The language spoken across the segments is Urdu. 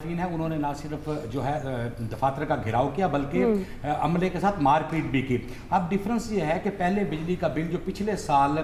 مخالفین ہیں انہوں نے نہ صرف جو ہے دفاتر کا گھراؤ کیا بلکہ عملے کے ساتھ مار پیٹ بھی کی۔ اب ڈفرنس یہ ہے کہ پہلے بجلی کا بل جو پچھلے سال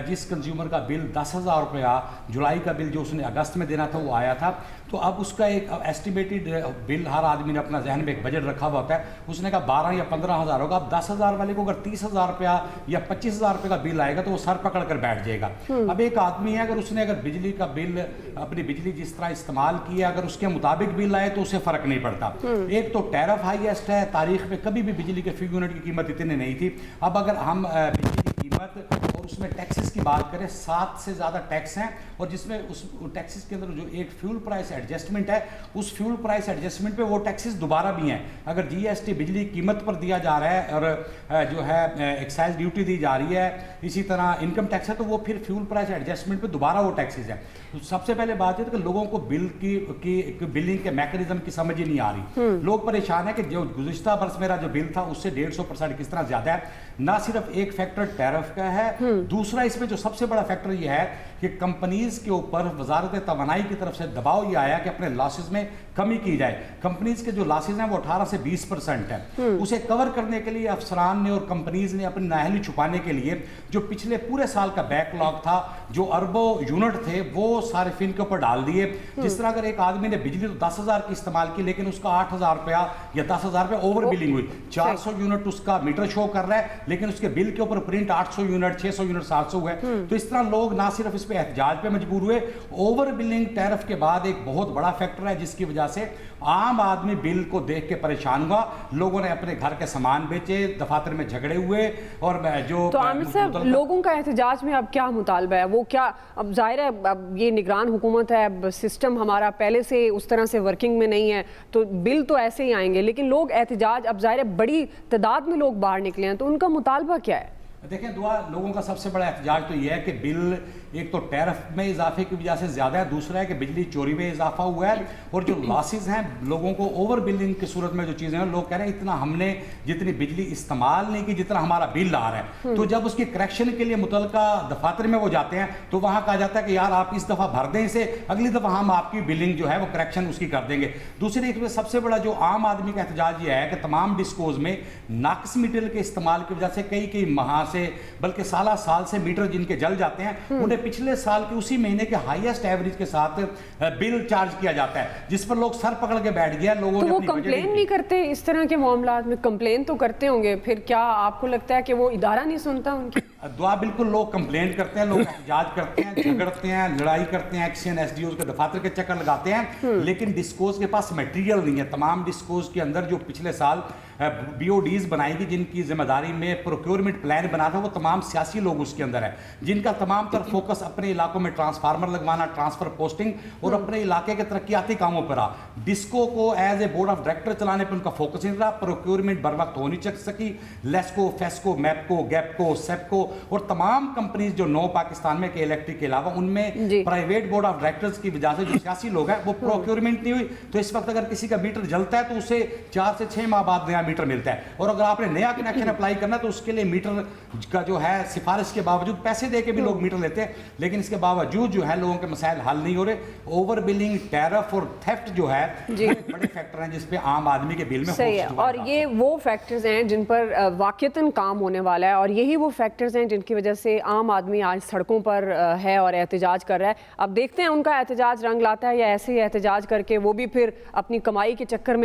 جس کنزیومر کا بل 10,000 روپیہ جولائی کا بل جو اس نے اگست میں دینا تھا وہ آیا تھا، تو اب اس کا ایک ایسٹیمیٹڈ بل ہر آدمی نے اپنا ذہن میں ایک بجٹ رکھا ہوا ہوتا ہے، اس نے کہا 12 یا 15,000 ہوگا۔ اب 10,000 والے کو اگر 30,000 روپیہ یا 25,000 روپے کا بل آئے گا تو وہ سر پکڑ کر بیٹھ جائے گا۔ اب ایک آدمی ہے اگر اس نے بجلی کا بل اپنی بجلی جس طرح استعمال کیا اگر اس کے مطابق بل آئے تو اسے فرق نہیں پڑتا۔ ایک تو ٹیرف ہائیسٹ ہے، تاریخ میں کبھی بھی بجلی کے فی یونٹ کی قیمت اتنی نہیں تھی۔ اب اگر ہم بجلی کی قیمت اور اس میں ٹیکسز کی بات کریں، 7 سے زیادہ ٹیکس ہیں، اور جس میں اس ٹیکسز کے اندر جو ایک فیول پرائس ایڈجسٹمنٹ ہے، اس فیول پرائس ایڈجسٹمنٹ پہ وہ ٹیکسز دوبارہ بھی ہیں۔ اگر جی ایس ٹی بجلی قیمت پر دیا جا رہا ہے اور جو ہے ایکسائز ڈیوٹی دی جا رہی ہے، اسی طرح انکم ٹیکس ہے، تو وہ پھر فیول پرائس ایڈجسٹمنٹ پہ دوبارہ وہ ٹیکسز ہیں۔ سب سے پہلے بات یہ ہے کہ لوگوں کو بل کی بلنگ کے میکانزم کی سمجھ ہی نہیں آ رہی۔ لوگ پریشان ہیں کہ جو گزشتہ برس میرا جو بل تھا اس سے 150% کس طرح زیادہ ہے۔ نہ صرف ایک فیکٹر ٹیرف کا ہے، دوسرا اس میں جو سب سے بڑا فیکٹر یہ ہے کہ کمپنیز کے اوپر وزارت توانائی کی طرف سے دباؤ یہ آیا کہ اپنے لاسز میں کمی کی جائے۔ کمپنیز کے جو لاسز ہیں وہ 18 سے 20% ہیں، اسے کور کرنے کے لیے افسران نے اور کمپنیز نے اپنی نااہلی چھپانے کے لیے جو پچھلے پورے سال کا بیک لاگ تھا، جو اربوں یونٹ تھے، وہ صارفین کے اوپر ڈال دیے۔ جس طرح اگر ایک آدمی نے بجلی تو 10,000 کی استعمال کی لیکن اس کا 8,000 روپیہ یا 10,000 روپیہ اوور بلنگ ہوئی، 400 یونٹ اس کا میٹر شو کر رہا ہے لیکن اس کے بل کے اوپر پرنٹ 800 یونٹ 600 یونٹ 700 ہوئے، تو اس طرح لوگ نہ صرف اس پہ احتجاج پہ مجبور ہوئے، اوور بلنگ ٹیرف کے بعد ایک بہت بڑا فیکٹر ہے جس کی وجہ سے عام آدمی بل کو دیکھ کے پریشان ہوا۔ لوگوں نے اپنے گھر کے سامان بیچے، دفاتر میں جھگڑے ہوئے، اور جو تو عامر صاحب لوگوں کا احتجاج میں اب کیا مطالبہ ہے؟ وہ کیا اب ظاہر ہے اب یہ نگران حکومت ہے، اب سسٹم ہمارا پہلے سے اس طرح سے ورکنگ میں نہیں ہے، تو بل تو ایسے ہی آئیں گے، لیکن لوگ احتجاج اب ظاہر ہے بڑی تعداد میں لوگ باہر نکلے ہیں، تو ان کا مطالبہ کیا ہے؟ دیکھیں دعا لوگوں کا سب سے بڑا احتجاج تو یہ ہے کہ بل ایک تو ٹیرف میں اضافے کی وجہ سے زیادہ ہے، دوسرا ہے کہ بجلی چوری میں اضافہ ہوا ہے، اور جو لاسز ہیں لوگوں کو اوور بلنگ کی صورت میں جو چیزیں ہیں، لوگ کہہ رہے ہیں اتنا ہم نے جتنی بجلی استعمال نہیں کی جتنا ہمارا بل آ رہا ہے۔ تو جب اس کی کریکشن کے لیے متعلقہ دفاتر میں وہ جاتے ہیں تو وہاں کہا جاتا ہے کہ یار آپ اس دفعہ بھر دیں اسے، اگلی دفعہ ہم آپ کی بلنگ جو ہے وہ کریکشن اس کی کر دیں گے۔ دوسری ایک سب سے بڑا جو عام آدمی کا احتجاج یہ ہے کہ تمام ڈسکوز میں ناقص میٹر کے استعمال کی وجہ سے کئی ماہ سے بلکہ سال سے میٹر جن کے جل جاتے ہیں، انہیں پچھلے سال کے اسی مہینے کے ہائیسٹ ایوریج کے ساتھ بل چارج کیا جاتا ہے، جس پر لوگ سر پکڑ کے بیٹھ گیا۔ لوگوں نے تو وہ کمپلین نہیں کرتے اس طرح کے معاملات میں؟ کمپلین تو کرتے ہوں گے، پھر کیا آپ کو لگتا ہے کہ وہ ادارہ نہیں سنتا ان کی؟ دعا بالکل لوگ کمپلین کرتے ہیں، لوگ احتجاج کرتے ہیں، جھگڑتے ہیں، لڑائی کرتے ہیں، ایکسین ایس ڈی اوز کے دفاتر کے چکر لگاتے ہیں، لیکن ڈسکوز کے پاس میٹیریل نہیں ہے۔ تمام ڈسکوز کے اندر جو پچھلے سال بی او ڈیز بنائی گئی جن کی ذمہ داری میں پروکیورمنٹ پلان بنا تھا، وہ تمام سیاسی لوگ اس کے اندر ہیں، جن کا تمام تر فوکس اپنے علاقوں میں ٹرانسفارمر لگوانا، ٹرانسفر پوسٹنگ اور اپنے علاقے کے ترقیاتی کاموں پر رہا۔ ڈسکو کو as a board of director چلانے پر ان کا فوکس نہیں رہا، پروکیورمنٹ بر وقت ہو نہیں چک سکی۔ لیسکو، فیسکو، میپکو، گیپکو، سیپکو اور تمام کمپنیز جو نو پاکستان میں کے الیکٹرک کے علاوہ ان میں پرائیویٹ بورڈ آف ڈائریکٹرز کی وجہ سے جو سیاسی لوگ ہیں وہ پروکیورمنٹ نہیں ہوئی۔ تو اس وقت اگر کسی کا میٹر جلتا ہے تو اسے 4 سے 6 ماہ بعد نیا میٹر ملتا ہے، اور اگر آپ نے نیا کنیکشن اپلائی کرنا ہے تو اس کے لیے میٹر کا جو ہے سفارش کے باوجود پیسے دے کے بھی لوگ میٹر لیتے ہیں، لیکن اس کے باوجود جو ہے لوگوں کے مسائل حل نہیں ہو رہے۔ اوور بلنگ، ٹیرف اور تھیفٹ جو ہے بڑے فیکٹر ہیں جس پہ عام آدمی کے بل میں صحیح ہے، اور یہ وہ فیکٹرز ہیں جن پر واقعتاً کام ہونے والا ہے، اور یہی وہ فیکٹرز ہیں جن کی وجہ سے عام آدمی آج سڑکوں پر ہے اور احتجاج کر رہا ہے۔ اب دیکھتے ہیں ان کا احتجاج رنگ لاتا ہے یا ایسے ہی احتجاج کر کے وہ بھی پھر اپنی کمائی کے چکر میں